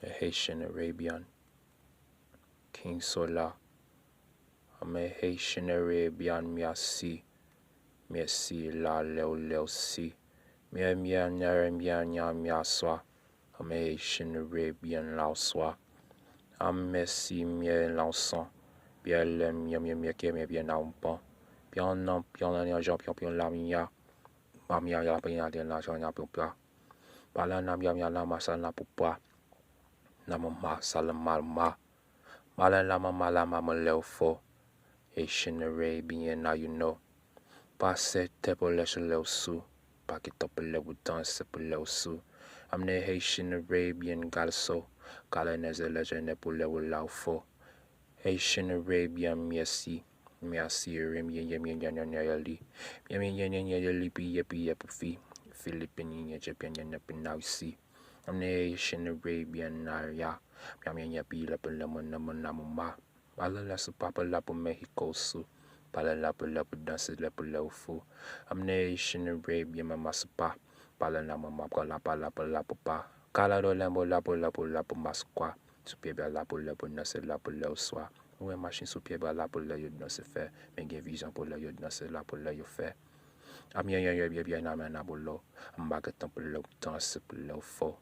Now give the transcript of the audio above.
a Haitian Arabian, King Sola. I'm a Haitian Arabian, merci, merci la leo si. Mia nya swa. I'm a Haitian Arabian lao swa. I'm merci mia lanson. Bien le mia ke mia bien na umpan. Bien non, bien la nya pion la mia. Mamia ya bien de la nya pion pa. Bala na mia la masa na pupa. Na mama salamal ma. Mala la mama la mama leo fo. Haitian Arabian, now you know. Passe te po le leo su. Pakito po le butan se po leo su. I'm the Haitian Arabian galso. Kala neze legend po le lao fo. Haitian Arabian miasi. Miasi rim yen yali. Yen yali pi yepi fi. Philippine yen Japan yen pinausi. I'm the Haitian Arabian ya. Yami yapi la lemon namuma. Pala la su papa la po Mexico su. Pala la po danse la po fu. I'm the Haitian Arabian mama supa. Pala na mama ko la po pa. Kala do lambo la po masqua. Supie la po danse la po swa. Ouwe machine supie la po la yod danse fe. Men gen vision po la yod danse la po la yo fe. Am bien na bolo. Am bagetan po la danse po fo.